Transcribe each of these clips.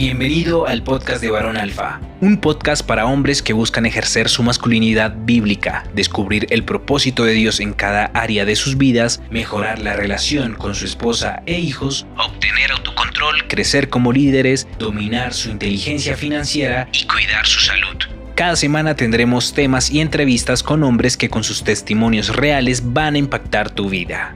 Bienvenido al podcast de Varón Alfa, un podcast para hombres que buscan ejercer su masculinidad bíblica, descubrir el propósito de Dios en cada área de sus vidas, mejorar la relación con su esposa e hijos, obtener autocontrol, crecer como líderes, dominar su inteligencia financiera y cuidar su salud. Cada semana tendremos temas y entrevistas con hombres que con sus testimonios reales van a impactar tu vida.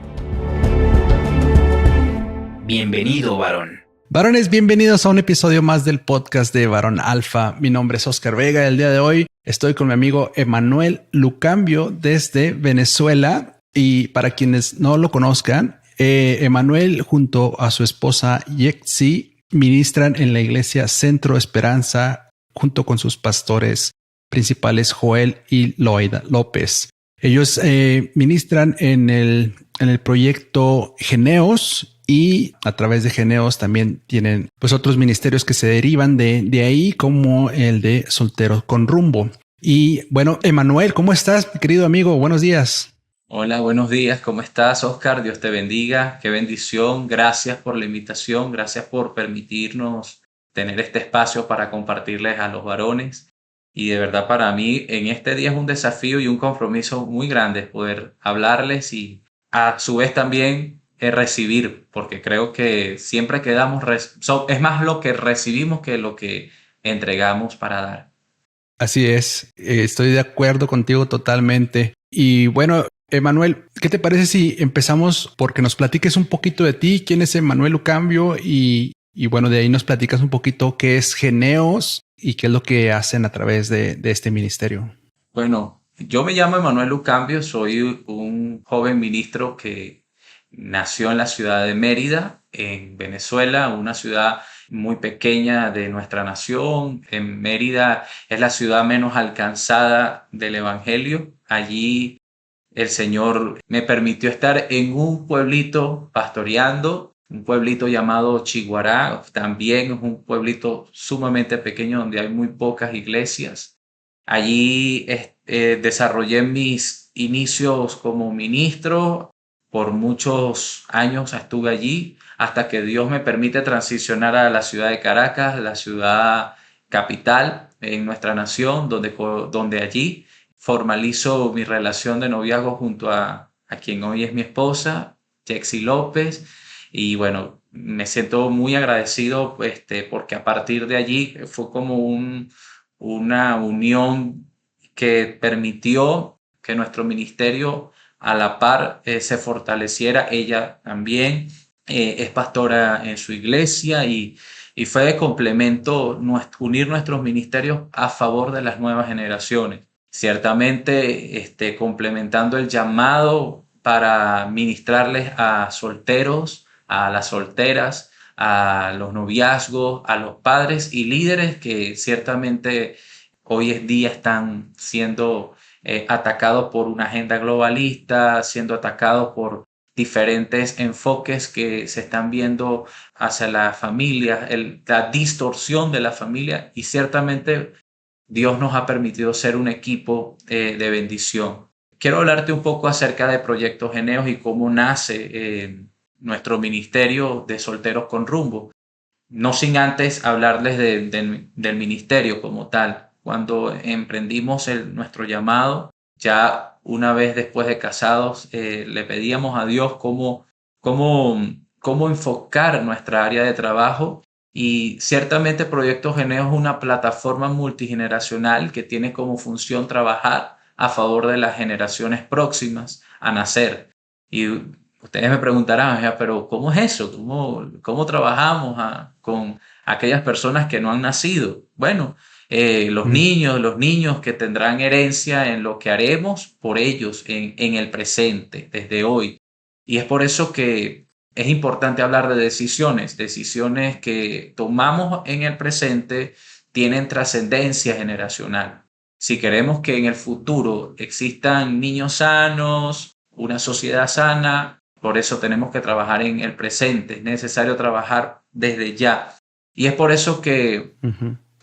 Bienvenido, varón. Varones, bienvenidos a un episodio más del podcast de Varón Alfa. Mi nombre es Oscar Vega y el día de hoy estoy con mi amigo Emanuel Lucambio desde Venezuela. Y para quienes no lo conozcan, Emanuel junto a su esposa Yexi ministran en la iglesia Centro Esperanza junto con sus pastores principales Joel y Loida López. Ellos ministran en el proyecto Geneos. Y a través de Geneos también tienen pues otros ministerios que se derivan de ahí, como el de Solteros con Rumbo. Y bueno, Emanuel, ¿cómo estás, mi querido amigo? Buenos días. Hola, buenos días. ¿Cómo estás, Oscar? Dios te bendiga. Qué bendición. Gracias por la invitación. Gracias por permitirnos tener este espacio para compartirles a los varones. Y de verdad para mí en este día es un desafío y un compromiso muy grande poder hablarles y a su vez también recibir, porque creo que siempre que damos, es más lo que recibimos que lo que entregamos para dar. Así es, estoy de acuerdo contigo totalmente. Y bueno, Emanuel, ¿qué te parece si empezamos porque nos platiques un poquito de ti? ¿Quién es Emanuel Lucambio? Y bueno, de ahí nos platicas un poquito qué es Geneos y qué es lo que hacen a través de este ministerio. Bueno, yo me llamo Emanuel Lucambio, soy un joven ministro que nació en la ciudad de Mérida, en Venezuela, una ciudad muy pequeña de nuestra nación. En Mérida es la ciudad menos alcanzada del Evangelio. Allí el Señor me permitió estar en un pueblito pastoreando, un pueblito llamado Chiguará. También es un pueblito sumamente pequeño donde hay muy pocas iglesias. Allí desarrollé mis inicios como ministro. Por muchos años estuve allí hasta que Dios me permite transicionar a la ciudad de Caracas, la ciudad capital en nuestra nación, donde allí formalizo mi relación de noviazgo junto a quien hoy es mi esposa, Yexi López. Y bueno, me siento muy agradecido porque a partir de allí fue como una unión que permitió que nuestro ministerio a la par se fortaleciera. Ella también es pastora en su iglesia y fue de complemento unir nuestros ministerios a favor de las nuevas generaciones. Ciertamente complementando el llamado para ministrarles a solteros, a las solteras, a los noviazgos, a los padres y líderes que ciertamente hoy en día están siendo atacados por una agenda globalista, siendo atacados por diferentes enfoques que se están viendo hacia la familia, la distorsión de la familia, y ciertamente Dios nos ha permitido ser un equipo de bendición. Quiero hablarte un poco acerca de Proyecto Geneos y cómo nace nuestro ministerio de Solteros con Rumbo. No sin antes hablarles del ministerio como tal. Cuando emprendimos nuestro llamado, ya una vez después de casados, le pedíamos a Dios cómo enfocar nuestra área de trabajo. Y ciertamente Proyecto Geneos es una plataforma multigeneracional que tiene como función trabajar a favor de las generaciones próximas a nacer. Y ustedes me preguntarán, pero ¿cómo es eso? ¿Cómo trabajamos con aquellas personas que no han nacido? Bueno, los niños que tendrán herencia en lo que haremos por ellos en el presente, desde hoy. Y es por eso que es importante hablar de decisiones que tomamos en el presente tienen trascendencia generacional. Si queremos que en el futuro existan niños sanos, una sociedad sana, por eso tenemos que trabajar en el presente. Es necesario trabajar desde ya. Y es por eso que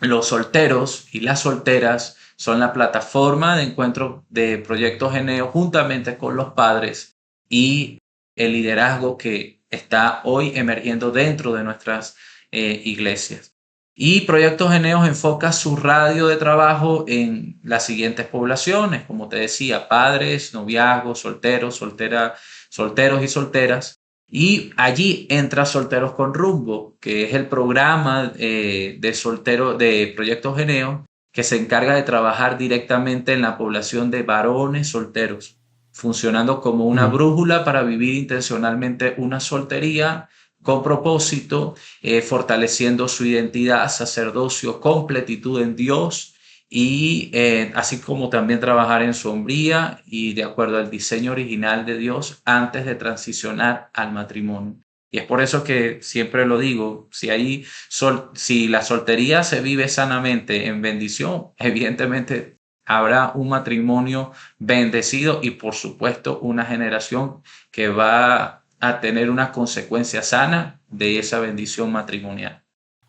los solteros y las solteras son la plataforma de encuentro de Proyecto Geneo juntamente con los padres y el liderazgo que está hoy emergiendo dentro de nuestras iglesias. Y Proyectos Geneos enfoca su radio de trabajo en las siguientes poblaciones, como te decía, padres, noviazgos, solteros, solteros y solteras. Y allí entra Solteros con Rumbo, que es el programa de Proyectos Geneos que se encarga de trabajar directamente en la población de varones solteros, funcionando como una brújula para vivir intencionalmente una soltería con propósito, fortaleciendo su identidad, sacerdocio, completitud en Dios y así como también trabajar en su hombría y de acuerdo al diseño original de Dios antes de transicionar al matrimonio. Y es por eso que siempre lo digo, si la soltería se vive sanamente en bendición, evidentemente habrá un matrimonio bendecido y por supuesto una generación que va a tener una consecuencia sana de esa bendición matrimonial.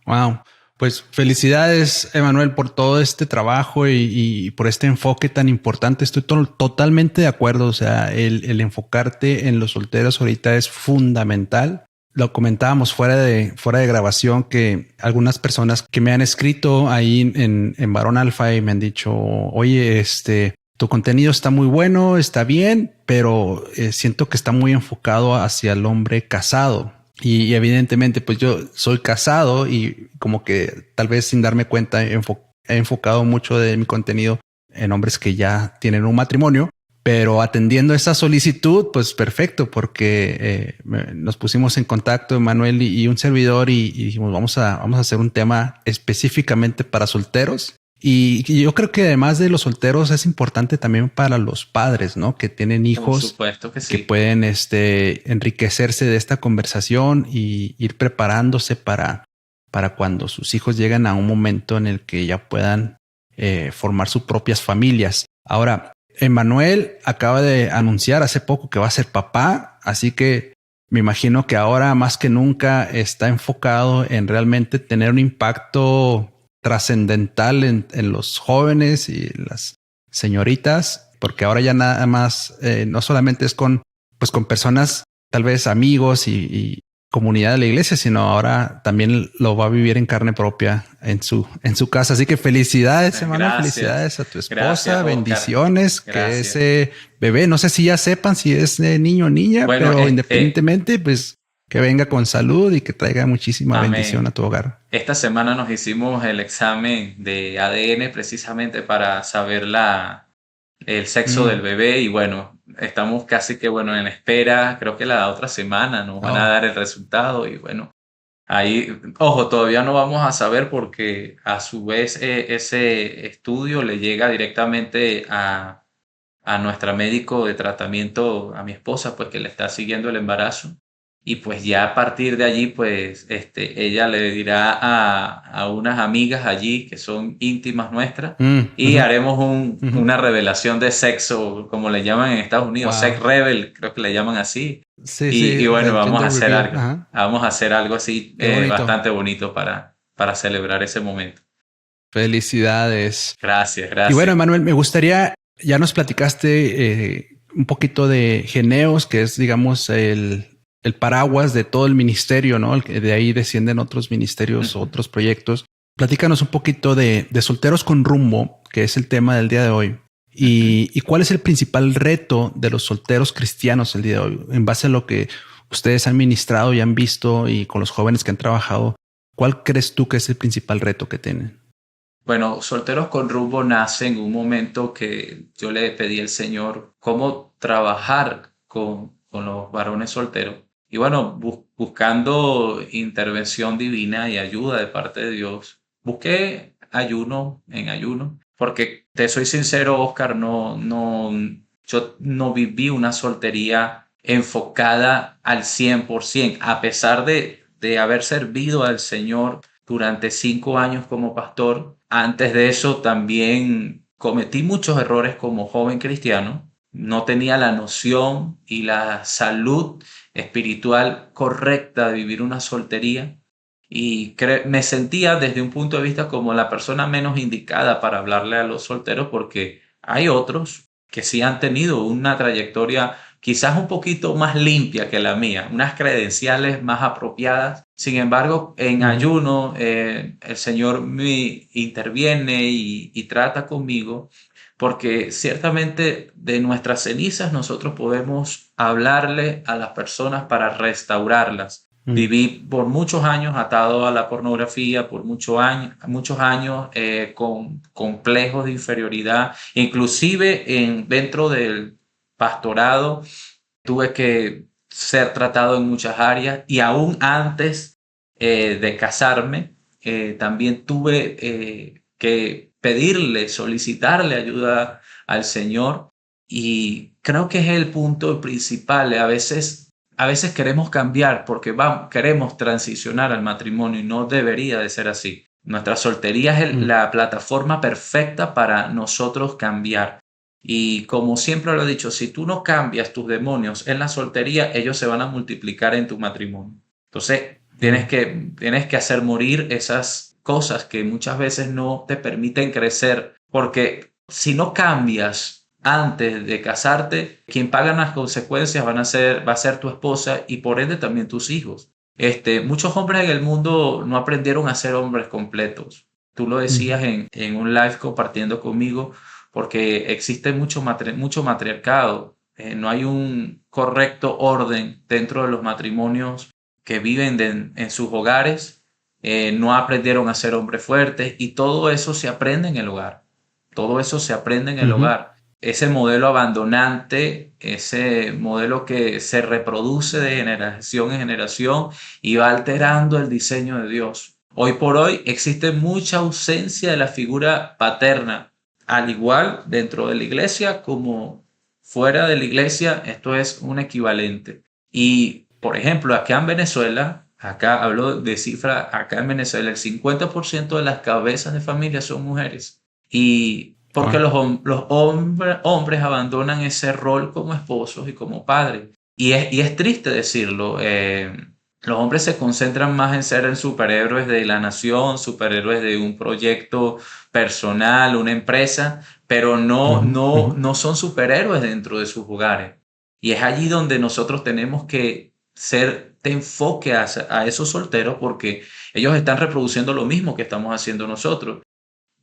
Wow. Pues felicidades, Emanuel, por todo este trabajo y por este enfoque tan importante. Estoy totalmente de acuerdo. O sea, el enfocarte en los solteros ahorita es fundamental. Lo comentábamos fuera de grabación que algunas personas que me han escrito ahí en Varón Alfa y me han dicho, oye, tu contenido está muy bueno, está bien, pero siento que está muy enfocado hacia el hombre casado. Y evidentemente, pues yo soy casado y como que tal vez sin darme cuenta he enfocado mucho de mi contenido en hombres que ya tienen un matrimonio, pero atendiendo esa solicitud, pues perfecto, porque nos pusimos en contacto, Manuel y un servidor, y dijimos, vamos a hacer un tema específicamente para solteros. Y yo creo que además de los solteros es importante también para los padres, ¿no? Que tienen hijos. Por supuesto que sí. Que pueden enriquecerse de esta conversación y ir preparándose para cuando sus hijos lleguen a un momento en el que ya puedan formar sus propias familias. Ahora, Emanuel acaba de anunciar hace poco que va a ser papá, así que me imagino que ahora más que nunca está enfocado en realmente tener un impacto trascendental en los jóvenes y las señoritas, porque ahora ya nada más no solamente es con personas, tal vez amigos y comunidad de la iglesia, sino ahora también lo va a vivir en carne propia en su casa. Así que felicidades, hermano. Felicidades a tu esposa. Gracias, bendiciones. Oscar. Que ese bebé, no sé si ya sepan si es niño o niña, bueno, pero independientemente, pues que venga con salud y que traiga muchísima bendición a tu hogar. Esta semana nos hicimos el examen de ADN precisamente para saber el sexo del bebé y bueno, estamos casi que en espera. Creo que la otra semana nos van a dar el resultado y bueno, ahí, ojo, todavía no vamos a saber porque a su vez ese estudio le llega directamente a nuestra médico de tratamiento, a mi esposa, pues que le está siguiendo el embarazo. Y pues ya a partir de allí, pues ella le dirá a unas amigas allí que son íntimas nuestras y haremos una revelación de sexo, como le llaman en Estados Unidos, sex reveal, creo que le llaman así. Sí, y bueno, vamos a hacer algo. Vamos a hacer algo así bastante bonito para celebrar ese momento. Felicidades. Gracias. Y bueno, Emanuel, me gustaría, ya nos platicaste un poquito de Geneos, que es, digamos, el paraguas de todo el ministerio, ¿no? De ahí descienden otros ministerios, otros proyectos. Platícanos un poquito de Solteros con Rumbo, que es el tema del día de hoy. Y cuál es el principal reto de los solteros cristianos el día de hoy, en base a lo que ustedes han ministrado y han visto y con los jóvenes que han trabajado. ¿Cuál crees tú que es el principal reto que tienen? Bueno, Solteros con Rumbo nace en un momento que yo le pedí al Señor cómo trabajar con los varones solteros. Y bueno, buscando intervención divina y ayuda de parte de Dios, busqué ayuno, porque te soy sincero, Oscar, yo no viví una soltería enfocada al 100%, a pesar de haber servido al Señor durante 5 años como pastor. Antes de eso también cometí muchos errores como joven cristiano. No tenía la noción y la salud espiritual correcta de vivir una soltería y me sentía desde un punto de vista como la persona menos indicada para hablarle a los solteros porque hay otros que sí han tenido una trayectoria quizás un poquito más limpia que la mía, unas credenciales más apropiadas. Sin embargo, en ayuno, el Señor me interviene y trata conmigo, porque ciertamente de nuestras cenizas nosotros podemos hablarle a las personas para restaurarlas. Viví por muchos años atado a la pornografía, por muchos años con complejos de inferioridad, inclusive dentro del pastorado tuve que ser tratado en muchas áreas, y aún antes de casarme también tuve que pedirle, solicitarle ayuda al Señor, y creo que es el punto principal. A veces queremos cambiar porque queremos transicionar al matrimonio, y no debería de ser así. Nuestra soltería es la plataforma perfecta para nosotros cambiar. Y como siempre lo he dicho, si tú no cambias tus demonios en la soltería, ellos se van a multiplicar en tu matrimonio. Entonces, tienes que hacer morir esas cosas que muchas veces no te permiten crecer, porque si no cambias antes de casarte, quien paga las consecuencias va a ser tu esposa, y por ende también tus hijos. Muchos hombres en el mundo no aprendieron a ser hombres completos. Tú lo decías en un live compartiendo conmigo, porque existe mucho matriarcado. No hay un correcto orden dentro de los matrimonios que viven en sus hogares. No aprendieron a ser hombres fuertes, y todo eso se aprende en el hogar. Todo eso se aprende en el hogar. Ese modelo abandonante, ese modelo que se reproduce de generación en generación y va alterando el diseño de Dios. Hoy por hoy existe mucha ausencia de la figura paterna, al igual dentro de la iglesia como fuera de la iglesia. Esto es un equivalente. Y, por ejemplo, acá en Venezuela, acá hablo de cifra, acá en Venezuela el 50% de las cabezas de familia son mujeres. Y porque los hombres abandonan ese rol como esposos y como padres. Y es triste decirlo. Los hombres se concentran más en ser el superhéroes de la nación, superhéroes de un proyecto personal, una empresa, pero no son superhéroes dentro de sus hogares. Y es allí donde nosotros tenemos que ser de enfoque a esos solteros, porque ellos están reproduciendo lo mismo que estamos haciendo nosotros.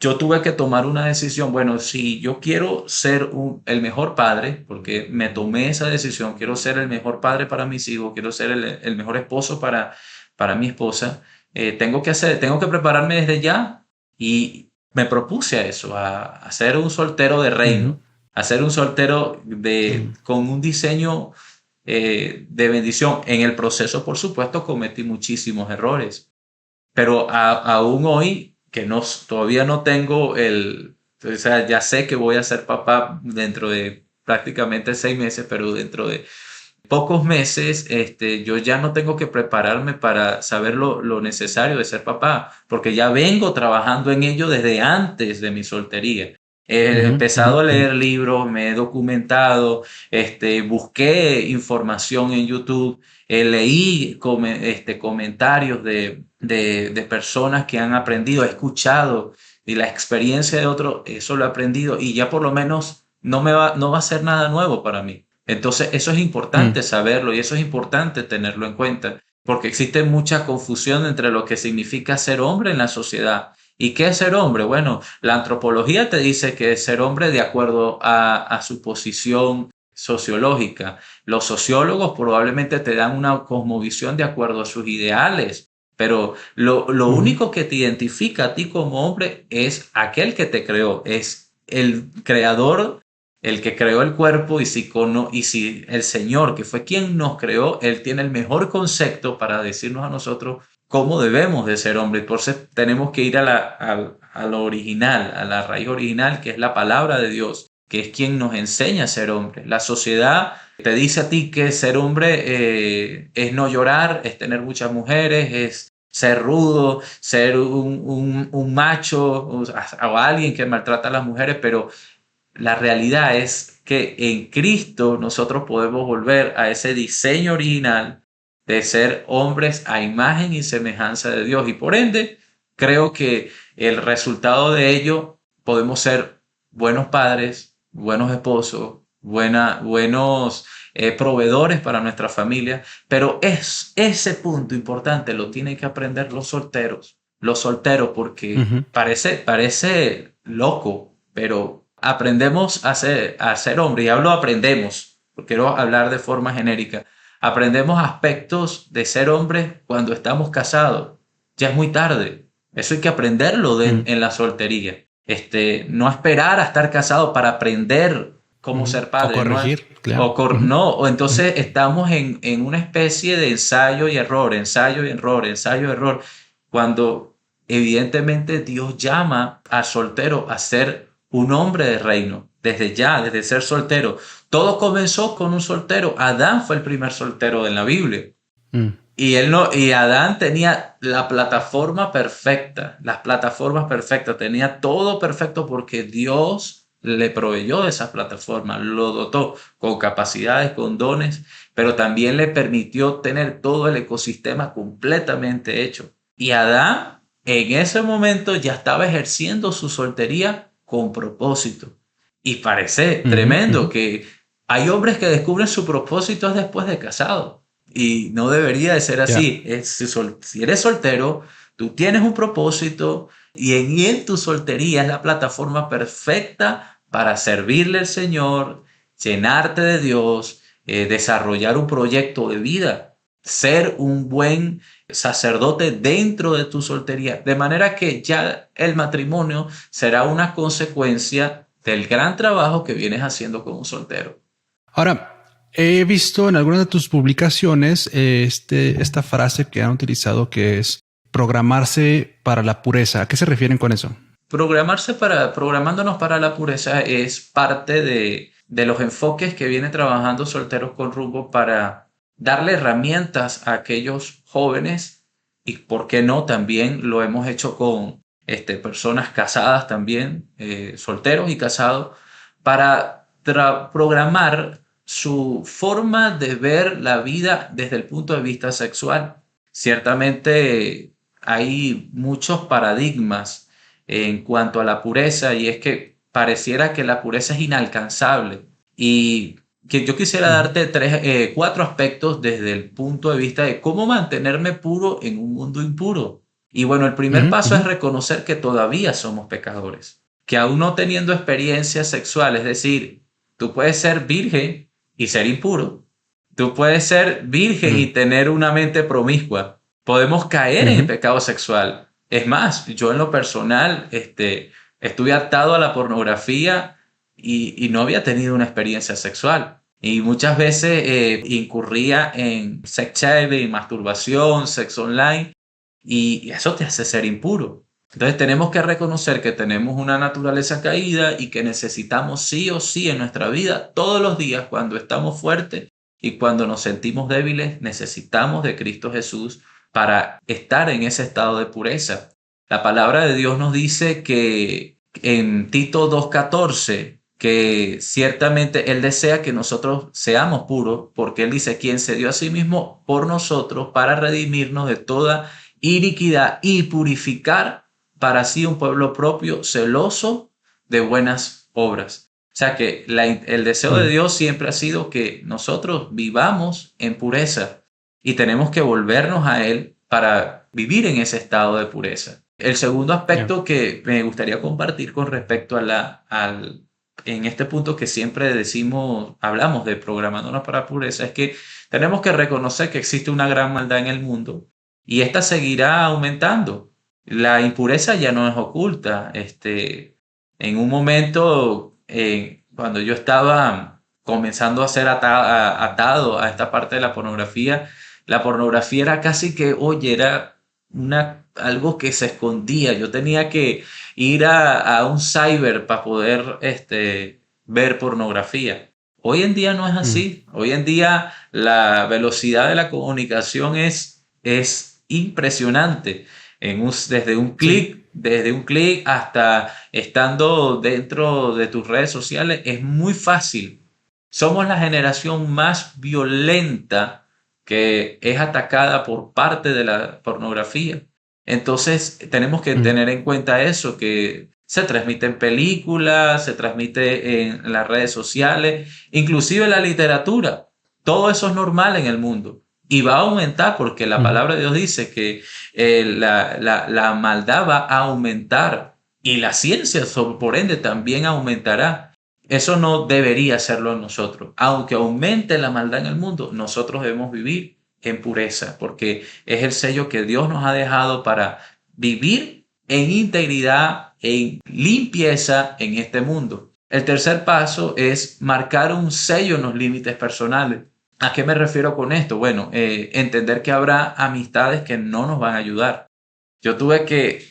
Yo tuve que tomar una decisión. Bueno, si yo quiero ser el mejor padre, porque me tomé esa decisión, quiero ser el mejor padre para mis hijos, quiero ser el mejor esposo para mi esposa, tengo que prepararme desde ya, y me propuse a eso, a ser un soltero de reino, a ser un soltero con un diseño de bendición. En el proceso, por supuesto, cometí muchísimos errores, pero aún hoy que todavía no tengo o sea, ya sé que voy a ser papá dentro de prácticamente 6 meses, pero dentro de pocos meses, yo ya no tengo que prepararme para saber lo necesario de ser papá, porque ya vengo trabajando en ello desde antes de mi soltería. He empezado a leer libros, me he documentado, busqué información en YouTube, leí comentarios de personas que han aprendido, he escuchado y la experiencia de otros, eso lo he aprendido, y ya por lo menos no va a ser nada nuevo para mí. Entonces eso es importante saberlo, y eso es importante tenerlo en cuenta, porque existe mucha confusión entre lo que significa ser hombre en la sociedad. ¿Y qué es ser hombre? Bueno, la antropología te dice que es ser hombre de acuerdo a su posición sociológica. Los sociólogos probablemente te dan una cosmovisión de acuerdo a sus ideales, pero lo único que te identifica a ti como hombre es aquel que te creó, es el creador, el que creó el cuerpo. Y si el Señor, que fue quien nos creó, Él tiene el mejor concepto para decirnos a nosotros cómo debemos de ser hombres. Entonces tenemos que ir a lo original, a la raíz original, que es la palabra de Dios, que es quien nos enseña a ser hombre. La sociedad te dice a ti que ser hombre es no llorar, es tener muchas mujeres, es ser rudo, ser un macho o alguien que maltrata a las mujeres, pero la realidad es que en Cristo nosotros podemos volver a ese diseño original de ser hombres a imagen y semejanza de Dios, y por ende creo que el resultado de ello podemos ser buenos padres, buenos esposos, buenos proveedores para nuestra familia, pero ese punto importante lo tienen que aprender los solteros, porque parece loco, pero aprendemos a ser hombre, y hablo aprendemos, porque quiero hablar de forma genérica, aprendemos aspectos de ser hombre cuando estamos casados, ya es muy tarde, eso hay que aprenderlo en la soltería, no esperar a estar casado para aprender cómo ser padre. O corregir, ¿no? claro. O entonces estamos en una especie de ensayo y error, cuando evidentemente Dios llama al soltero a ser un hombre de reino, desde ser soltero. Todo comenzó con un soltero. Adán fue el primer soltero en la Biblia. Y Adán tenía la plataforma perfecta, las plataformas perfectas, tenía todo perfecto porque Dios le proveyó de esas plataformas, lo dotó con capacidades, con dones, pero también le permitió tener todo el ecosistema completamente hecho. Y Adán en ese momento ya estaba ejerciendo su soltería con propósito. Y parece tremendo que hay hombres que descubren su propósito después de casado. Y no debería de ser así. Si eres soltero, tú tienes un propósito y en tu soltería es la plataforma perfecta para servirle al Señor, llenarte de Dios, desarrollar un proyecto de vida, ser un buen sacerdote dentro de tu soltería. De manera que ya el matrimonio será una consecuencia del gran trabajo que vienes haciendo como soltero. Ahora, he visto en algunas de tus publicaciones esta frase que han utilizado que es programarse para la pureza. ¿A qué se refieren con eso? Programándonos para la pureza es parte de los enfoques que viene trabajando Solteros con Rumbo para darle herramientas a aquellos jóvenes, y por qué no, también lo hemos hecho con personas casadas también, solteros y casados, para programar su forma de ver la vida desde el punto de vista sexual. Ciertamente hay muchos paradigmas en cuanto a la pureza, y es que pareciera que la pureza es inalcanzable, y que yo quisiera darte 4 aspectos desde el punto de vista de cómo mantenerme puro en un mundo impuro. Y bueno, el primer paso es reconocer que todavía somos pecadores, que aún no teniendo experiencia sexual, es decir, tú puedes ser virgen y ser impuro. Tú puedes ser virgen y tener una mente promiscua. Podemos caer en el pecado sexual. Es más, yo en lo personal estuve atado a la pornografía y no había tenido una experiencia sexual. Y muchas veces incurría en sex shaving, masturbación, sexo online, y eso te hace ser impuro. Entonces tenemos que reconocer que tenemos una naturaleza caída y que necesitamos sí o sí en nuestra vida, todos los días, cuando estamos fuertes y cuando nos sentimos débiles, necesitamos de Cristo Jesús para estar en ese estado de pureza. La palabra de Dios nos dice que en Tito 2:14, que ciertamente Él desea que nosotros seamos puros, porque Él dice: quien se dio a sí mismo por nosotros para redimirnos de toda iniquidad y purificar para sí un pueblo propio, celoso de buenas obras. O sea que el deseo de Dios siempre ha sido que nosotros vivamos en pureza, y tenemos que volvernos a Él para vivir en ese estado de pureza. El segundo aspecto que me gustaría compartir con respecto en este punto que siempre hablamos de programándonos para pureza, es que tenemos que reconocer que existe una gran maldad en el mundo, y esta seguirá aumentando. La impureza ya no es oculta. En un momento, cuando yo estaba comenzando a ser atado a esta parte de la pornografía era casi que, era algo que se escondía. Yo tenía que ir a un cyber para poder ver pornografía. Hoy en día no es así. Hoy en día la velocidad de la comunicación es impresionante. Desde un clic hasta estando dentro de tus redes sociales, es muy fácil. Somos la generación más violenta que es atacada por parte de la pornografía. Entonces tenemos que tener en cuenta eso, que se transmite en películas, se transmite en las redes sociales, inclusive en la literatura. Todo eso es normal en el mundo y va a aumentar porque la palabra de Dios dice que la maldad va a aumentar y la ciencia, por ende, también aumentará. Eso no debería hacerlo nosotros. Aunque aumente la maldad en el mundo, nosotros debemos vivir en pureza porque es el sello que Dios nos ha dejado para vivir en integridad, en limpieza en este mundo. El tercer paso es marcar un sello en los límites personales. ¿A qué me refiero con esto? Bueno, entender que habrá amistades que no nos van a ayudar. Yo tuve que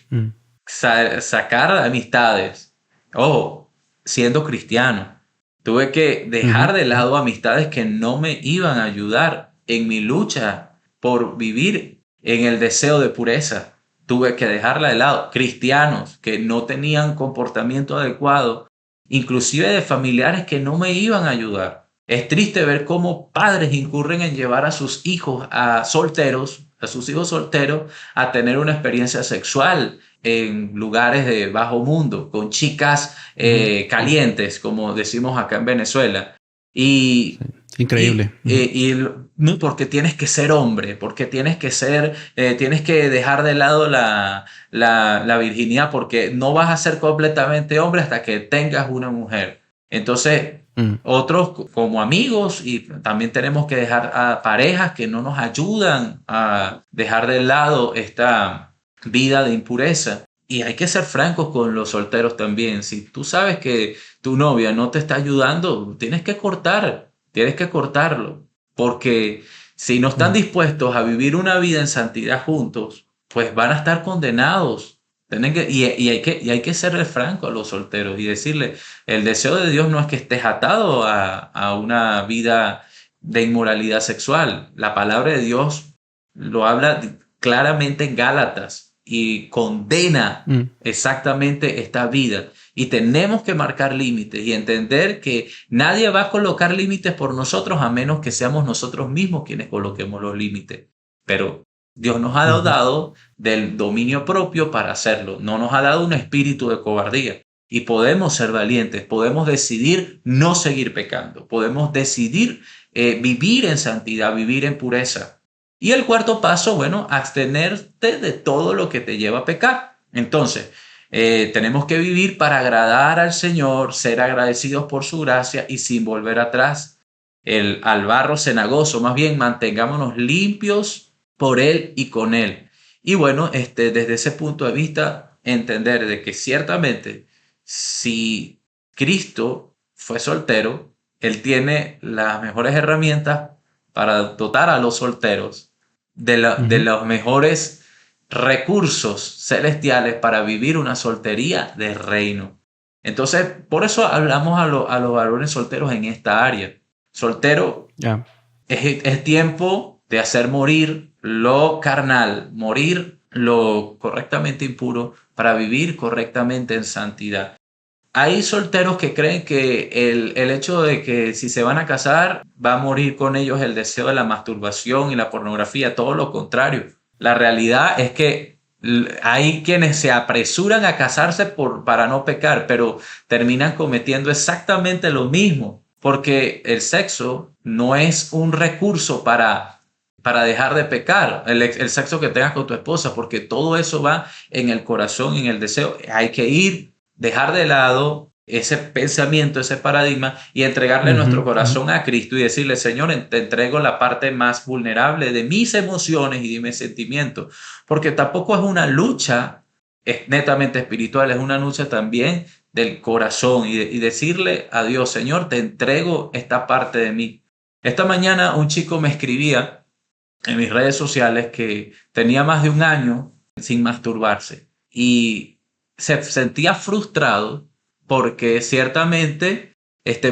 sacar amistades, siendo cristiano. Tuve que dejar de lado amistades que no me iban a ayudar en mi lucha por vivir en el deseo de pureza. Tuve que dejarla de lado. Cristianos que no tenían comportamiento adecuado, inclusive de familiares que no me iban a ayudar. Es triste ver cómo padres incurren en llevar a sus hijos solteros, a tener una experiencia sexual en lugares de bajo mundo, con chicas calientes, como decimos acá en Venezuela. Y increíble. No, porque tienes que ser hombre, porque tienes que dejar de lado la virginidad, porque no vas a ser completamente hombre hasta que tengas una mujer. Entonces, otros como amigos, y también tenemos que dejar a parejas que no nos ayudan a dejar de lado esta vida de impureza. Y hay que ser francos con los solteros también. Si tú sabes que tu novia no te está ayudando, tienes que cortarlo. Porque si no están dispuestos a vivir una vida en santidad juntos, pues van a estar condenados. Hay que serle franco a los solteros y decirle, el deseo de Dios no es que estés atado a una vida de inmoralidad sexual. La palabra de Dios lo habla claramente en Gálatas y condena exactamente esta vida. Y tenemos que marcar límites y entender que nadie va a colocar límites por nosotros a menos que seamos nosotros mismos quienes coloquemos los límites. Pero Dios nos ha dado del dominio propio para hacerlo. No nos ha dado un espíritu de cobardía. Y podemos ser valientes, podemos decidir no seguir pecando, podemos decidir vivir en santidad, vivir en pureza. Y el cuarto paso, bueno, abstenerte de todo lo que te lleva a pecar. Entonces, tenemos que vivir para agradar al Señor, ser agradecidos por su gracia y sin volver atrás al barro cenagoso. Más bien, mantengámonos limpios por Él y con Él. Y bueno, desde ese punto de vista, entender de que ciertamente si Cristo fue soltero, Él tiene las mejores herramientas para dotar a los solteros de los mejores recursos celestiales para vivir una soltería de reino. Entonces, por eso hablamos a los varones solteros en esta área. Soltero es tiempo de hacer morir lo carnal, morir lo correctamente impuro para vivir correctamente en santidad. Hay solteros que creen que el hecho de que si se van a casar va a morir con ellos el deseo de la masturbación y la pornografía, todo lo contrario. La realidad es que hay quienes se apresuran a casarse para no pecar, pero terminan cometiendo exactamente lo mismo, porque el sexo no es un recurso para dejar de pecar, el sexo que tengas con tu esposa, porque todo eso va en el corazón, en el deseo. Hay que dejar de lado ese pensamiento, ese paradigma y entregarle nuestro corazón a Cristo y decirle, Señor, te entrego la parte más vulnerable de mis emociones y de mis sentimientos, porque tampoco es una lucha netamente espiritual, es una lucha también del corazón y decirle a Dios, Señor, te entrego esta parte de mí. Esta mañana un chico me escribía en mis redes sociales que tenía más de un año sin masturbarse y se sentía frustrado porque ciertamente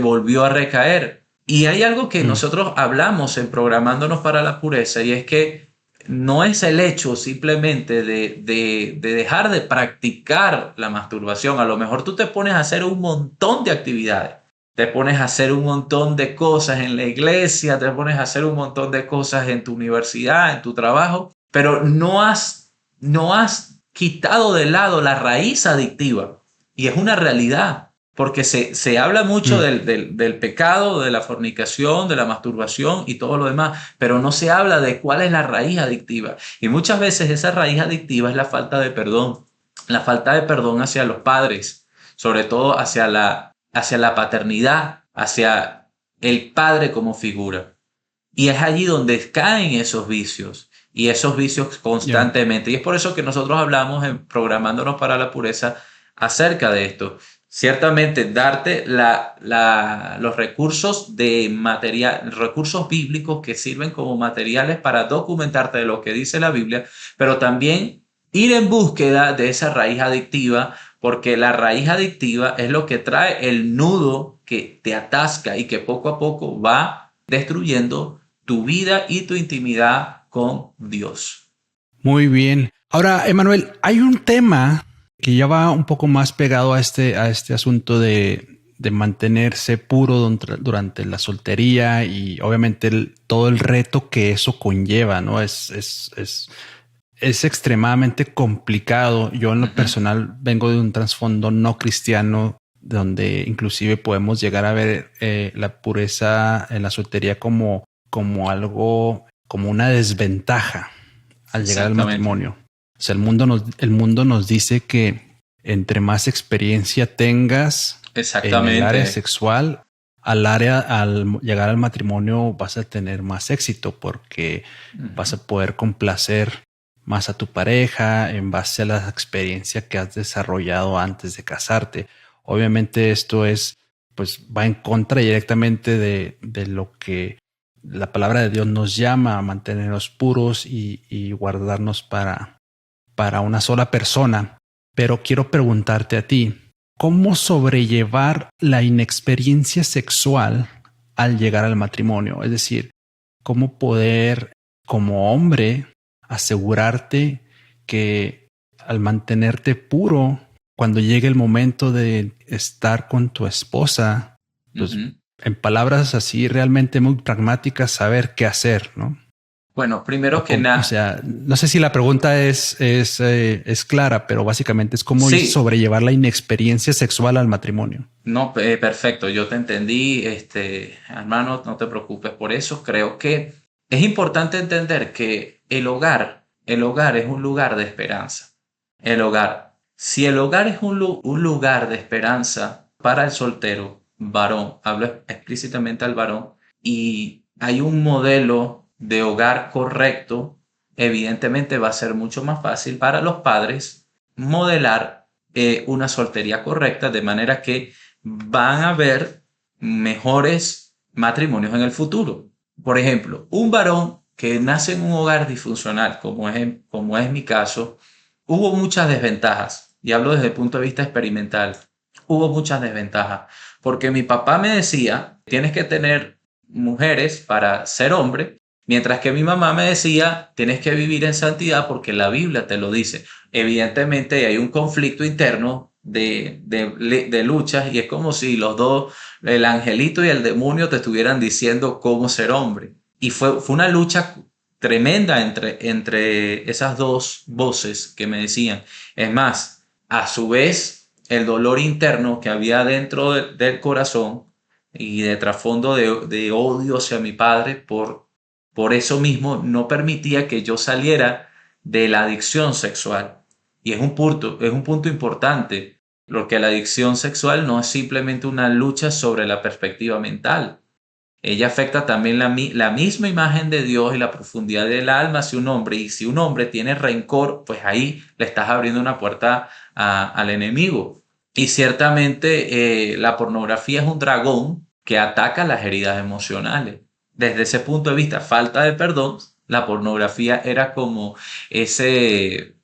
volvió a recaer. Y hay algo que nosotros hablamos en Programándonos para la Pureza, y es que no es el hecho simplemente de dejar de practicar la masturbación. A lo mejor tú te pones a hacer un montón de actividades, te pones a hacer un montón de cosas en la iglesia, te pones a hacer un montón de cosas en tu universidad, en tu trabajo, pero no has quitado de lado la raíz adictiva. Y es una realidad. porque se habla mucho del pecado, de la fornicación, de la masturbación y todo lo demás, pero no se habla de cuál es la raíz adictiva. Y muchas veces esa raíz adictiva es la falta de perdón hacia los padres, sobre todo hacia la paternidad, hacia el padre como figura. Y es allí donde caen esos vicios, y esos vicios constantemente. Y es por eso que nosotros hablamos en Programándonos para la Pureza acerca de esto. Ciertamente, darte los recursos recursos bíblicos que sirven como materiales para documentarte de lo que dice la Biblia, pero también ir en búsqueda de esa raíz adictiva, porque la raíz adictiva es lo que trae el nudo que te atasca y que poco a poco va destruyendo tu vida y tu intimidad con Dios. Muy bien. Ahora, Emanuel, hay un tema que ya va un poco más pegado a este asunto de mantenerse puro durante la soltería y obviamente todo el reto que eso conlleva, ¿no? Es extremadamente complicado. Yo en lo personal vengo de un trasfondo no cristiano, donde inclusive podemos llegar a ver la pureza en la soltería como algo, como una desventaja al llegar al matrimonio. O sea, el mundo nos dice que entre más experiencia tengas en el área sexual, al llegar al matrimonio vas a tener más éxito porque vas a poder complacer más a tu pareja en base a la experiencia que has desarrollado antes de casarte. Obviamente esto pues va en contra directamente de lo que la palabra de Dios nos llama a mantenernos puros y guardarnos para una sola persona. Pero quiero preguntarte a ti, ¿cómo sobrellevar la inexperiencia sexual al llegar al matrimonio? Es decir, ¿cómo poder, como hombre, asegurarte que al mantenerte puro, cuando llegue el momento de estar con tu esposa, pues en palabras así realmente muy pragmáticas, saber qué hacer, ¿no? Bueno, primero que nada. O sea, no sé si la pregunta es clara, pero básicamente es cómo sobrellevar la inexperiencia sexual al matrimonio. No, perfecto, yo te entendí, hermano, no te preocupes por eso. Creo que es importante entender que el hogar es un lugar de esperanza. Si el hogar es un lugar de esperanza para el soltero varón, hablo explícitamente al varón, y hay un modelo de hogar correcto, evidentemente va a ser mucho más fácil para los padres modelar una soltería correcta, de manera que van a haber mejores matrimonios en el futuro. Por ejemplo, un varón que nace en un hogar disfuncional, como es mi caso, hubo muchas desventajas, y hablo desde el punto de vista experimental. Hubo muchas desventajas, porque mi papá me decía, tienes que tener mujeres para ser hombre, mientras que mi mamá me decía, tienes que vivir en santidad porque la Biblia te lo dice. Evidentemente hay un conflicto interno de luchas, y es como si los dos, el angelito y el demonio, te estuvieran diciendo cómo ser hombre. Y fue una lucha tremenda entre esas dos voces que me decían. Es más, a su vez, el dolor interno que había dentro del corazón y de trasfondo de odio hacia mi padre por eso mismo no permitía que yo saliera de la adicción sexual. Y es un punto importante, porque la adicción sexual no es simplemente una lucha sobre la perspectiva mental. Ella afecta también la misma imagen de Dios y la profundidad del alma hacia un hombre. Y si un hombre tiene rencor, pues ahí le estás abriendo una puerta al enemigo. Y ciertamente la pornografía es un dragón que ataca las heridas emocionales. Desde ese punto de vista, falta de perdón, la pornografía era como ese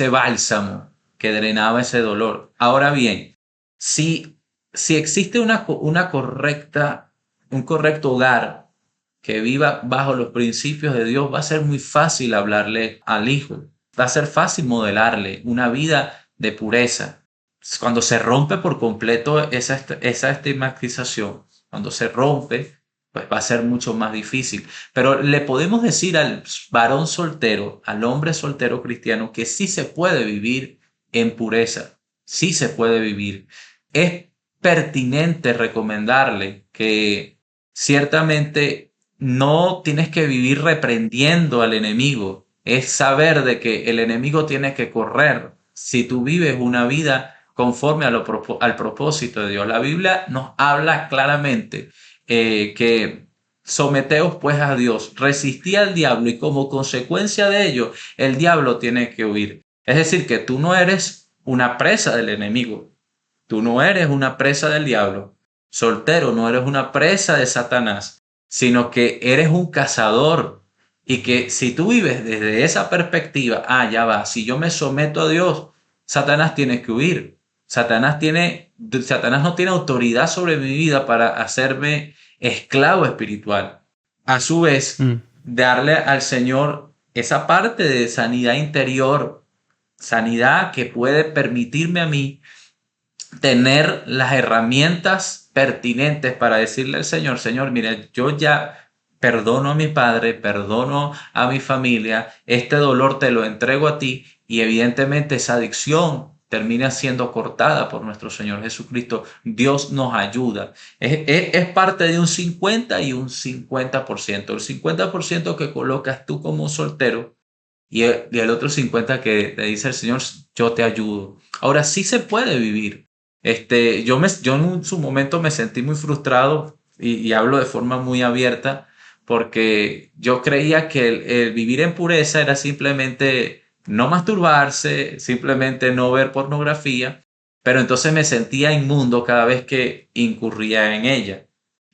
bálsamo que drenaba ese dolor. Ahora bien, si existe un correcto hogar que viva bajo los principios de Dios, va a ser muy fácil hablarle al hijo, va a ser fácil modelarle una vida de pureza. Cuando se rompe por completo esa estigmatización, cuando se rompe, pues va a ser mucho más difícil. Pero le podemos decir al varón soltero, al hombre soltero cristiano, que sí se puede vivir en pureza, sí se puede vivir. Es pertinente recomendarle que ciertamente no tienes que vivir reprendiendo al enemigo. Es saber de que el enemigo tiene que correr si tú vives una vida conforme al propósito de Dios. La Biblia nos habla claramente que someteos pues a Dios, resistí al diablo y como consecuencia de ello el diablo tiene que huir. Es decir, que tú no eres una presa del enemigo, tú no eres una presa del diablo, soltero, no eres una presa de Satanás, sino que eres un cazador y que si tú vives desde esa perspectiva, ya va, si yo me someto a Dios, Satanás tiene que huir. Satanás no tiene autoridad sobre mi vida para hacerme esclavo espiritual. A su vez, darle al Señor esa parte de sanidad interior, sanidad que puede permitirme a mí tener las herramientas pertinentes para decirle al Señor, Señor, mira, yo ya perdono a mi padre, perdono a mi familia, este dolor te lo entrego a ti y evidentemente esa adicción termina siendo cortada por nuestro Señor Jesucristo. Dios nos ayuda. Es parte de un 50 y un 50%. El 50% que colocas tú como soltero y el otro 50% que te dice el Señor, yo te ayudo. Ahora sí se puede vivir. Yo en su momento me sentí muy frustrado y hablo de forma muy abierta porque yo creía que el vivir en pureza era simplemente no masturbarse, simplemente no ver pornografía, pero entonces me sentía inmundo cada vez que incurría en ella.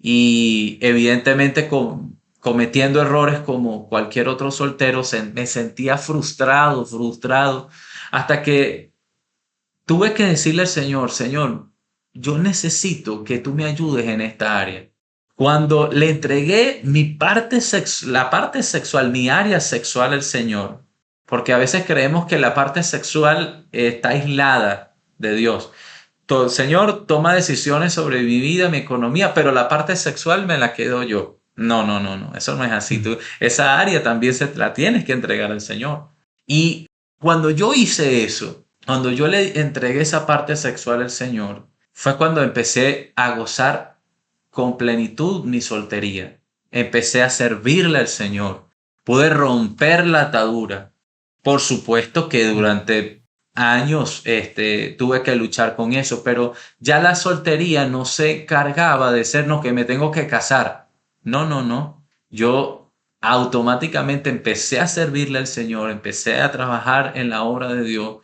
Y evidentemente cometiendo errores como cualquier otro soltero, me sentía frustrado, hasta que tuve que decirle al Señor, Señor, yo necesito que tú me ayudes en esta área. Cuando le entregué la parte sexual, mi área sexual al Señor, porque a veces creemos que la parte sexual está aislada de Dios. Señor, toma decisiones sobre mi vida, mi economía, pero la parte sexual me la quedo yo. No, eso no es así. Esa área también la tienes que entregar al Señor. Y cuando yo hice eso, cuando yo le entregué esa parte sexual al Señor, fue cuando empecé a gozar con plenitud mi soltería. Empecé a servirle al Señor. Pude romper la atadura. Por supuesto que durante años tuve que luchar con eso, pero ya la soltería no se cargaba de ser, no, que me tengo que casar. No. Yo automáticamente empecé a servirle al Señor, empecé a trabajar en la obra de Dios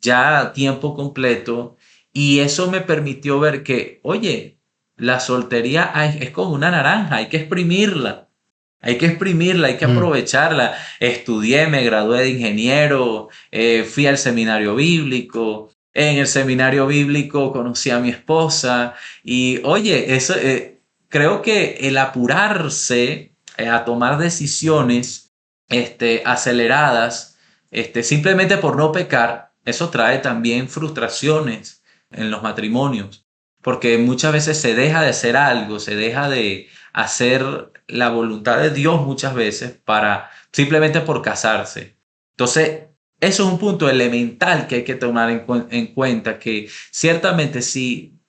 ya a tiempo completo y eso me permitió ver que, oye, la soltería es como una naranja, hay que exprimirla, hay que aprovecharla. Estudié, me gradué de ingeniero, fui al seminario bíblico. En el seminario bíblico conocí a mi esposa y, oye, eso creo que el apurarse a tomar decisiones aceleradas, simplemente por no pecar, eso trae también frustraciones en los matrimonios, porque muchas veces se deja de hacer algo, se deja de hacer la voluntad de Dios muchas veces simplemente por casarse. Entonces, eso es un punto elemental que hay que tomar en cuenta, que ciertamente si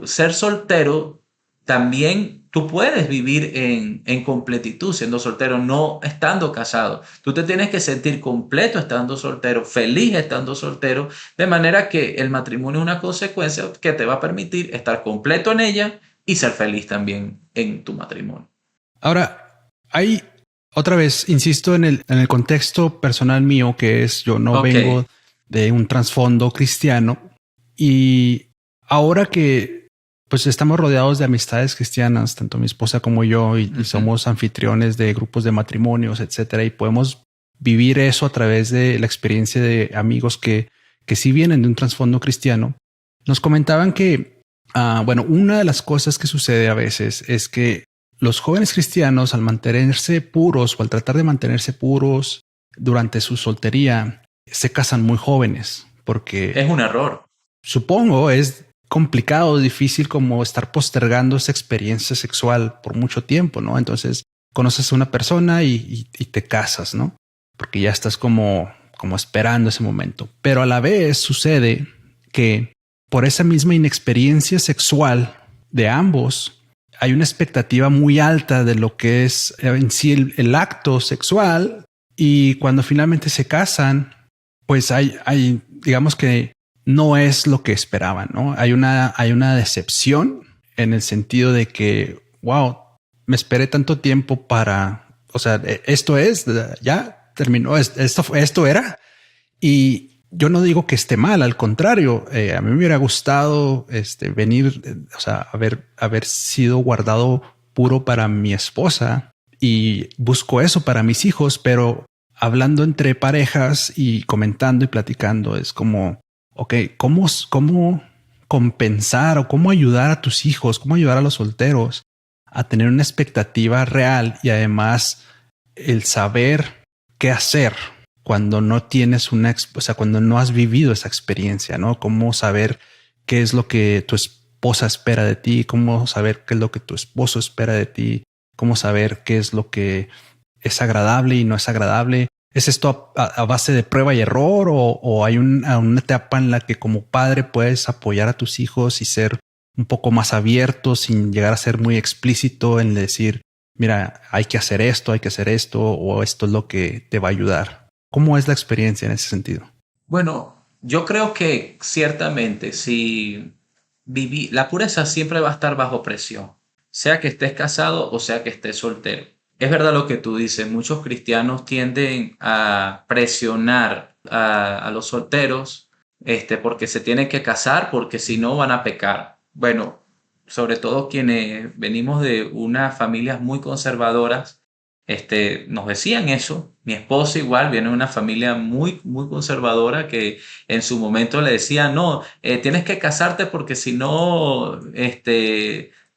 ser soltero, también tú puedes vivir en completitud siendo soltero, no estando casado. Tú te tienes que sentir completo estando soltero, feliz estando soltero, de manera que el matrimonio es una consecuencia que te va a permitir estar completo en ella y ser feliz también en tu matrimonio. Ahora, hay otra vez, insisto en el contexto personal mío, que es yo no vengo de un trasfondo cristiano y ahora que pues estamos rodeados de amistades cristianas, tanto mi esposa como yo, y somos anfitriones de grupos de matrimonios, etcétera, y podemos vivir eso a través de la experiencia de amigos que sí vienen de un trasfondo cristiano. Nos comentaban que, una de las cosas que sucede a veces es que los jóvenes cristianos, al mantenerse puros o al tratar de mantenerse puros durante su soltería, se casan muy jóvenes, porque es un error. Supongo es complicado, difícil como estar postergando esa experiencia sexual por mucho tiempo, ¿no? Entonces conoces a una persona y te casas, ¿no? Porque ya estás como esperando ese momento. Pero a la vez sucede que por esa misma inexperiencia sexual de ambos, hay una expectativa muy alta de lo que es en sí el acto sexual, y cuando finalmente se casan, pues hay, digamos que no es lo que esperaban, ¿no? Hay una decepción en el sentido de que, wow, me esperé tanto tiempo o sea, esto es, ya terminó, esto era. Y yo no digo que esté mal, al contrario, a mí me hubiera gustado venir, o sea, haber sido guardado puro para mi esposa, y busco eso para mis hijos, pero hablando entre parejas y comentando y platicando, es como, ok, ¿cómo compensar o cómo ayudar a tus hijos, cómo ayudar a los solteros a tener una expectativa real, y además el saber qué hacer cuando no tienes o sea, cuando no has vivido esa experiencia, ¿no? Cómo saber qué es lo que tu esposa espera de ti, cómo saber qué es lo que tu esposo espera de ti, cómo saber qué es lo que es agradable y no es agradable. ¿Es esto a base de prueba y error, o hay una etapa en la que como padre puedes apoyar a tus hijos y ser un poco más abierto sin llegar a ser muy explícito en decir, mira, hay que hacer esto, o esto es lo que te va a ayudar? ¿Cómo es la experiencia en ese sentido? Bueno, yo creo que ciertamente la pureza siempre va a estar bajo presión, sea que estés casado o sea que estés soltero. Es verdad lo que tú dices, muchos cristianos tienden a presionar a los solteros, porque se tienen que casar, porque si no van a pecar. Bueno, sobre todo quienes venimos de unas familias muy conservadoras, nos decían eso. Mi esposa igual viene de una familia muy, muy conservadora, que en su momento le decía, no, tienes que casarte porque si no, o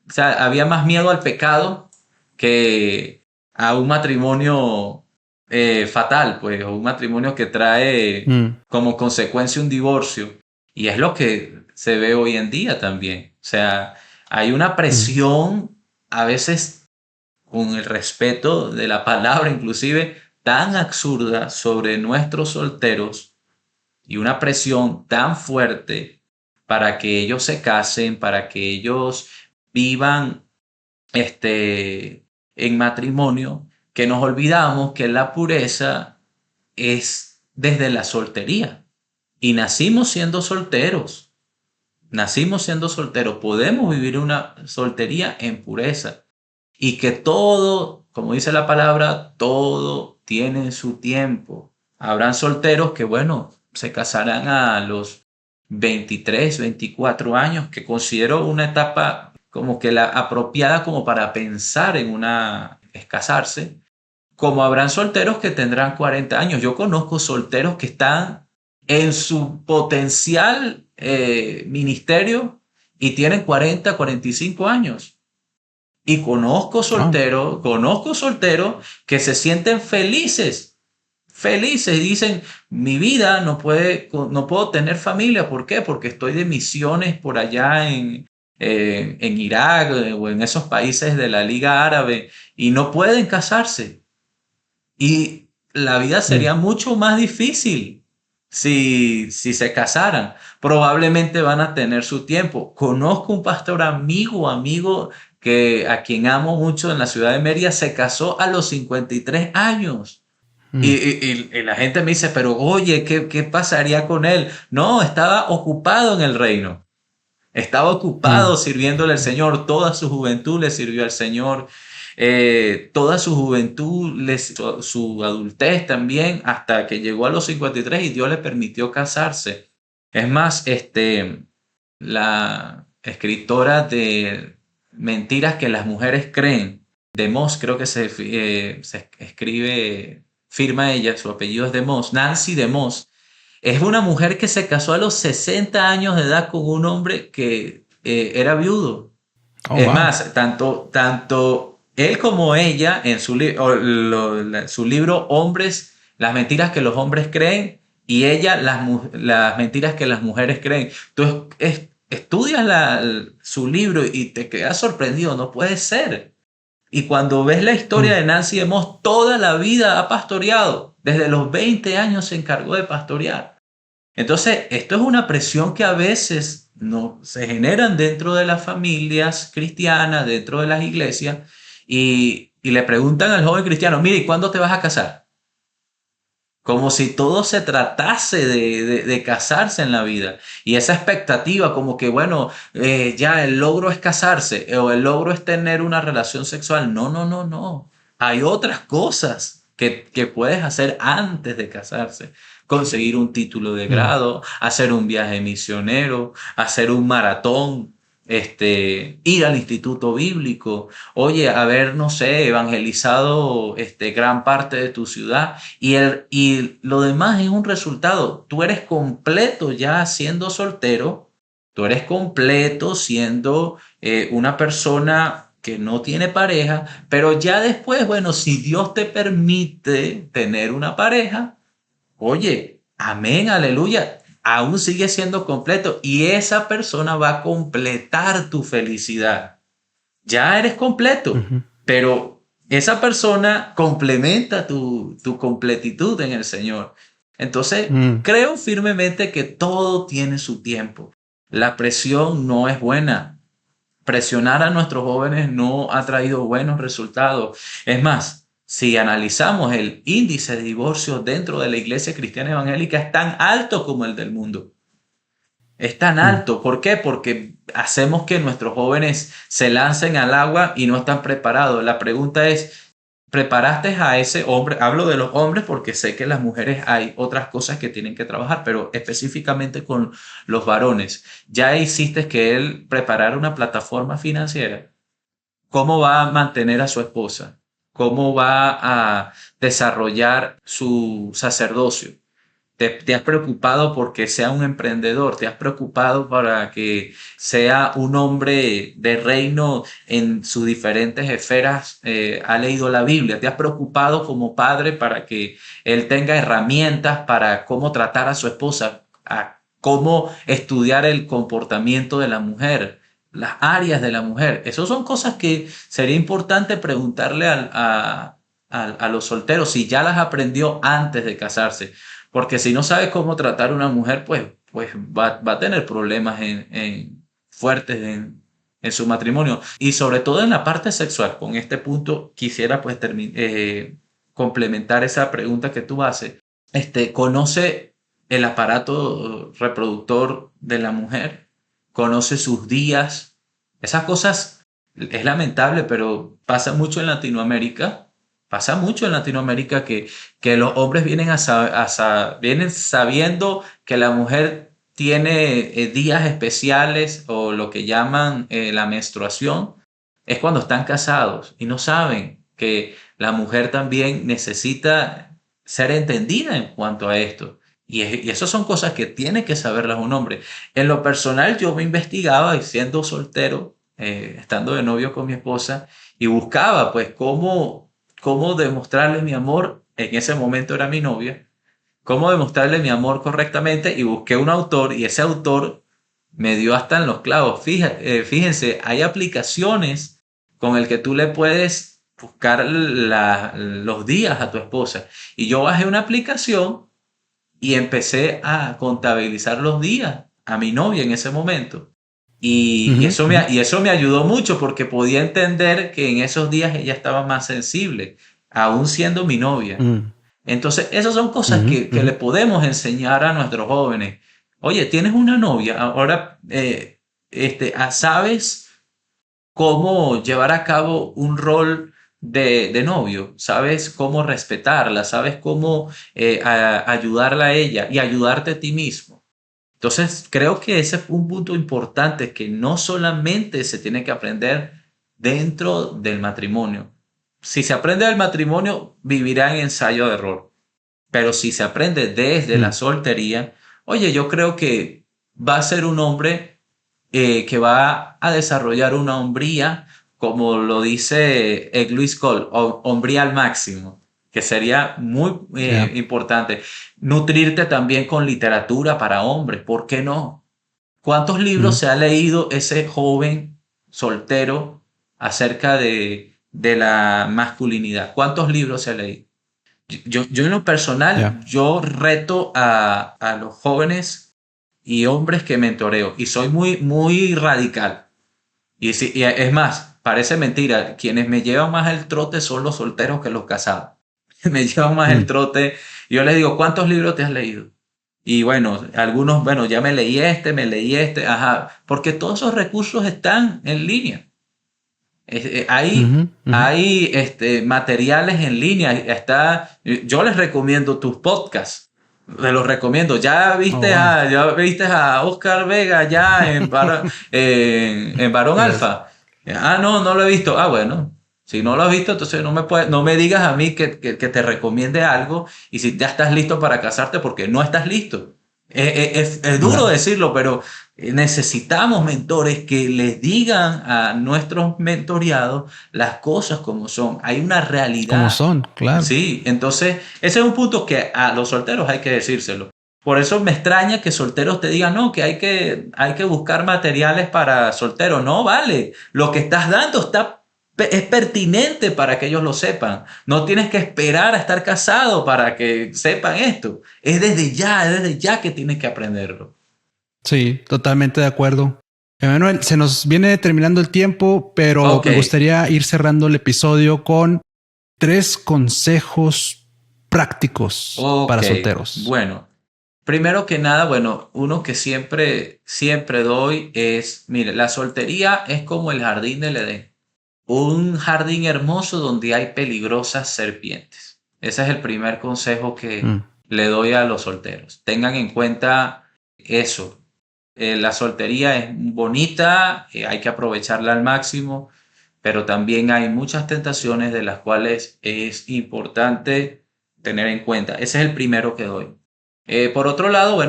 sea, había más miedo al pecado que a un matrimonio fatal, pues, o un matrimonio que trae como consecuencia un divorcio. Y es lo que se ve hoy en día también. O sea, hay una presión, a veces con el respeto de la palabra inclusive, tan absurda sobre nuestros solteros, y una presión tan fuerte para que ellos se casen, para que ellos vivan en matrimonio, que nos olvidamos que la pureza es desde la soltería. Y nacimos siendo solteros. Podemos vivir una soltería en pureza. Y que todo, como dice la palabra, todo tiene su tiempo. Habrán solteros que, bueno, se casarán a los 23, 24 años, que considero una etapa como que la apropiada como para pensar en es casarse. Como habrán solteros que tendrán 40 años. Yo conozco solteros que están en su potencial ministerio y tienen 40, 45 años. Y conozco solteros que se sienten felices y dicen, mi vida no puedo tener familia. ¿Por qué? Porque estoy de misiones por allá en Irak o en esos países de la Liga Árabe, y no pueden casarse. Y la vida sería mucho más difícil si se casaran. Probablemente van a tener su tiempo. Conozco un pastor amigo a quien amo mucho en la ciudad de Mérida, se casó a los 53 años. Y la gente me dice, pero oye, ¿qué pasaría con él? No, estaba ocupado en el reino. Estaba ocupado sirviéndole al Señor. Toda su juventud le sirvió al Señor. Toda su juventud, su adultez también, hasta que llegó a los 53 y Dios le permitió casarse. Es más, la escritora de Mentiras que las mujeres creen, DeMoss, creo que se escribe, firma ella, su apellido es DeMoss, Nancy DeMoss. Es una mujer que se casó a los 60 años de edad con un hombre que era viudo. Más, tanto él como ella, en su libro Hombres, las mentiras que los hombres creen, y ella, las mentiras que las mujeres creen. Tú estudias su libro y te quedas sorprendido, no puede ser. Y cuando ves la historia de Nancy DeMoss, toda la vida ha pastoreado. Desde los 20 años se encargó de pastorear. Entonces, esto es una presión que a veces no se generan dentro de las familias cristianas, dentro de las iglesias, y le preguntan al joven cristiano, mire, ¿y cuándo te vas a casar? Como si todo se tratase de casarse en la vida. Y esa expectativa como que, bueno, ya el logro es casarse o el logro es tener una relación sexual. No, no, no, no. Hay otras cosas que puedes hacer antes de casarse. Conseguir un título de Mm. grado, hacer un viaje misionero, hacer un maratón, ir al instituto bíblico, oye, haber, no sé, evangelizado gran parte de tu ciudad y lo demás es un resultado. Tú eres completo ya siendo soltero, tú eres completo siendo una persona que no tiene pareja, pero ya después, bueno, si Dios te permite tener una pareja, oye, amén, aleluya, aún sigue siendo completo y esa persona va a completar tu felicidad. Ya eres completo, Ujú. pero esa persona complementa tu completitud en el Señor. Entonces, Mm. creo firmemente que todo tiene su tiempo. La presión no es buena. Presionar a nuestros jóvenes no ha traído buenos resultados. Es más, si analizamos el índice de divorcio dentro de la iglesia cristiana evangélica es tan alto como el del mundo. Es tan Mm. alto. ¿Por qué? Porque hacemos que nuestros jóvenes se lancen al agua y no están preparados. La pregunta es, ¿preparaste a ese hombre? Hablo de los hombres porque sé que las mujeres hay otras cosas que tienen que trabajar, pero específicamente con los varones. ¿Ya hiciste que él preparara una plataforma financiera? ¿Cómo va a mantener a su esposa? ¿Cómo va a desarrollar su sacerdocio? ¿Te has preocupado porque sea un emprendedor? ¿Te has preocupado para que sea un hombre de reino en sus diferentes esferas? ¿Ha leído la Biblia? ¿Te has preocupado como padre para que él tenga herramientas para cómo tratar a su esposa, a cómo estudiar el comportamiento de la mujer, las áreas de la mujer? Esas son cosas que sería importante preguntarle a los solteros si ya las aprendió antes de casarse. Porque si no sabe cómo tratar a una mujer, pues va a tener problemas fuertes en su matrimonio. Y sobre todo en la parte sexual. Con este punto quisiera pues complementar esa pregunta que tú haces. ¿Conoce el aparato reproductor de la mujer? ¿Conoce sus días? Esas cosas es lamentable, pero pasa mucho en Latinoamérica. Pasa mucho en Latinoamérica que los hombres vienen sabiendo que la mujer tiene días especiales o lo que llaman la menstruación, es cuando están casados y no saben que la mujer también necesita ser entendida en cuanto a esto. Y eso son cosas que tiene que saberlas un hombre. En lo personal, yo me investigaba y siendo soltero, estando de novio con mi esposa, y buscaba pues cómo demostrarle mi amor, en ese momento era mi novia, cómo demostrarle mi amor correctamente y busqué un autor y ese autor me dio hasta en los clavos. Fíjense, hay aplicaciones con el que tú le puedes buscar los días a tu esposa. Y yo bajé una aplicación y empecé a contabilizar los días a mi novia en ese momento. Y Ujú. eso Ujú. y eso me ayudó mucho porque podía entender que en esos días ella estaba más sensible, aún siendo mi novia. Mm. Entonces, esas son cosas Ujú. que Ujú. le podemos enseñar a nuestros jóvenes. Oye, tienes una novia, ahora sabes cómo llevar a cabo un rol de novio, sabes cómo respetarla, sabes cómo ayudarla a ella y ayudarte a ti mismo. Entonces, creo que ese fue un punto importante que no solamente se tiene que aprender dentro del matrimonio. Si se aprende del matrimonio, vivirá en ensayo de error. Pero si se aprende desde la Mm. soltería, oye, yo creo que va a ser un hombre que va a desarrollar una hombría, como lo dice Luis Cole, hombría al máximo, que sería muy Ya. importante. Nutrirte también con literatura para hombres, ¿por qué no? ¿Cuántos libros Mm. se ha leído ese joven soltero acerca de la masculinidad? ¿Cuántos libros se ha leído? Yo en lo personal, yo reto a los jóvenes y hombres que mentoreo y soy muy radical. Y es más, parece mentira, quienes me llevan más el trote son los solteros que los casados. Me llevan más el trote. Yo les digo, ¿cuántos libros te has leído? Y bueno, algunos, bueno, ya me leí este, ajá, porque todos esos recursos están en línea. Hay materiales en línea. Yo les recomiendo tus podcasts. Te los recomiendo. Ya viste a Oscar Vega ya en Varón Alfa. No lo he visto. Bueno. Si no lo has visto, entonces no me digas a mí que te recomiende algo y si ya estás listo para casarte porque no estás listo. Es duro decirlo, pero necesitamos mentores que les digan a nuestros mentoreados las cosas como son. Hay una realidad. Como son, claro. Sí, entonces ese es un punto que a los solteros hay que decírselo. Por eso me extraña que solteros te digan, no, que hay que buscar materiales para solteros. No, vale, lo que estás dando es pertinente para que ellos lo sepan. No tienes que esperar a estar casado para que sepan esto. Es desde ya que tienes que aprenderlo. Sí, totalmente de acuerdo. Emanuel, se nos viene terminando el tiempo, pero me gustaría ir cerrando el episodio con 3 consejos prácticos para solteros. Bueno, primero que nada, uno que siempre doy es, mire, la soltería es como el jardín del Edén. Un jardín hermoso donde hay peligrosas serpientes. Ese es el primer consejo que le doy a los solteros. Tengan en cuenta eso. La soltería es bonita, hay que aprovecharla al máximo, pero también hay muchas tentaciones de las cuales es importante tener en cuenta. Ese es el primero que doy. Por otro lado,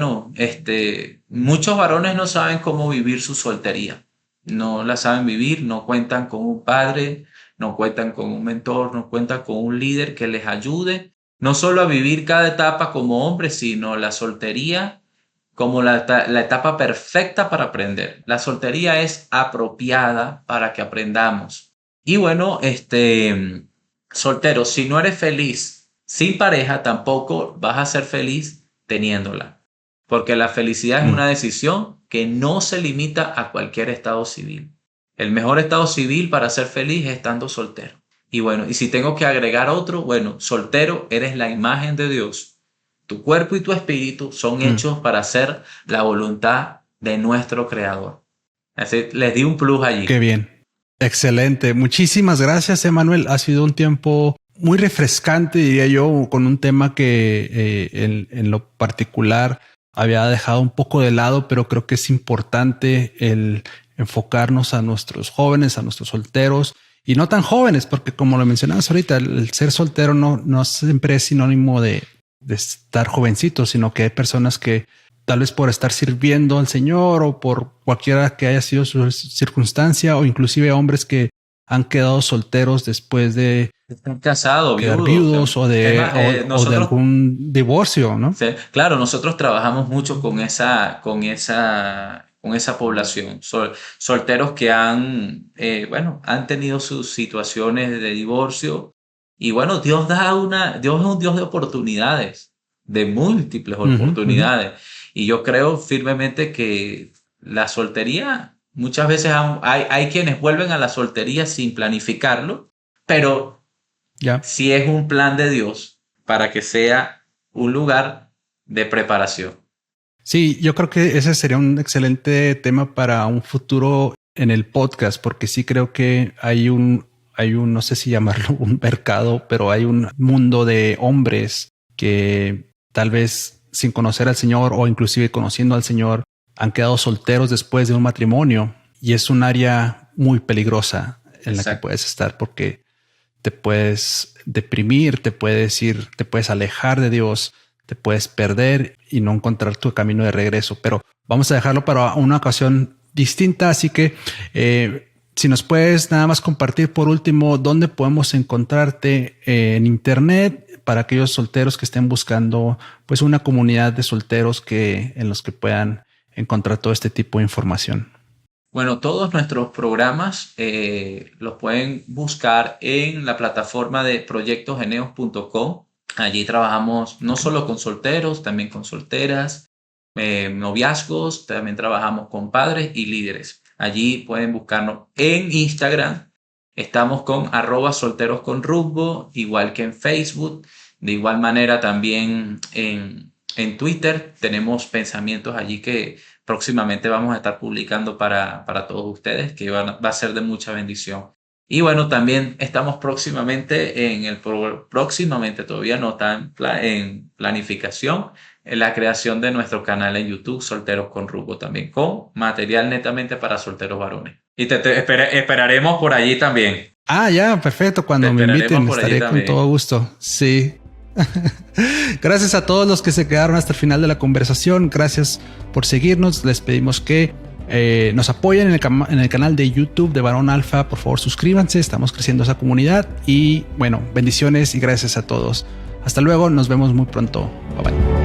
muchos varones no saben cómo vivir su soltería. No la saben vivir, no cuentan con un padre, no cuentan con un mentor, no cuentan con un líder que les ayude, no solo a vivir cada etapa como hombres, sino la soltería como la etapa perfecta para aprender. La soltería es apropiada para que aprendamos. Y soltero, si no eres feliz sin pareja, tampoco vas a ser feliz teniéndola. Porque la felicidad es una decisión que no se limita a cualquier estado civil. El mejor estado civil para ser feliz es estando soltero. Y si tengo que agregar otro, soltero, eres la imagen de Dios. Tu cuerpo y tu espíritu son hechos para hacer la voluntad de nuestro Creador. Así les di un plus allí. Qué bien. Excelente. Muchísimas gracias, Emanuel. Ha sido un tiempo muy refrescante, diría yo, con un tema que en lo particular había dejado un poco de lado, pero creo que es importante el enfocarnos a nuestros jóvenes, a nuestros solteros y no tan jóvenes, porque como lo mencionabas ahorita, el ser soltero no siempre es sinónimo de estar jovencito, sino que hay personas que tal vez por estar sirviendo al Señor o por cualquiera que haya sido su circunstancia, o inclusive hombres que han quedado solteros después de estar casado, viudos o de algún divorcio, ¿no? Sí, claro, nosotros trabajamos mucho con esa población, solteros que han tenido sus situaciones de divorcio. Y Dios es un Dios de oportunidades, de múltiples oportunidades. Y yo creo firmemente que la soltería, muchas veces hay quienes vuelven a la soltería sin planificarlo, pero sí es un plan de Dios para que sea un lugar de preparación. Sí, yo creo que ese sería un excelente tema para un futuro en el podcast, porque sí creo que hay un, no sé si llamarlo un mercado, pero hay un mundo de hombres que tal vez sin conocer al Señor o inclusive conociendo al Señor han quedado solteros después de un matrimonio, y es un área muy peligrosa en la que puedes estar, porque te puedes deprimir, te puedes alejar de Dios, te puedes perder y no encontrar tu camino de regreso. Pero vamos a dejarlo para una ocasión distinta. Así que si nos puedes nada más compartir por último dónde podemos encontrarte en internet para aquellos solteros que estén buscando pues una comunidad de solteros en los que puedan encontrar todo este tipo de información. Bueno, todos nuestros programas los pueden buscar en la plataforma de proyectogeneos.com. Allí trabajamos no solo con solteros, también con solteras, noviazgos, también trabajamos con padres y líderes. Allí pueden buscarnos en Instagram. Estamos con @solterosconrumbo, igual que en Facebook. De igual manera también en Twitter tenemos pensamientos allí que próximamente vamos a estar publicando para todos ustedes, que va a ser de mucha bendición. Y bueno, también estamos próximamente todavía no está en planificación, en la creación de nuestro canal en YouTube, Solteros con Rumbo, también con material netamente para solteros varones. Y esperaremos por allí también. Ah, ya, perfecto. Cuando me inviten estaré con todo gusto. Sí. Gracias a todos los que se quedaron hasta el final de la conversación. Gracias por seguirnos. Les pedimos que nos apoyen en el canal de YouTube de Varón Alfa. Por favor, suscríbanse. Estamos creciendo esa comunidad. Y bueno, bendiciones y gracias a todos. Hasta luego. Nos vemos muy pronto. Bye bye.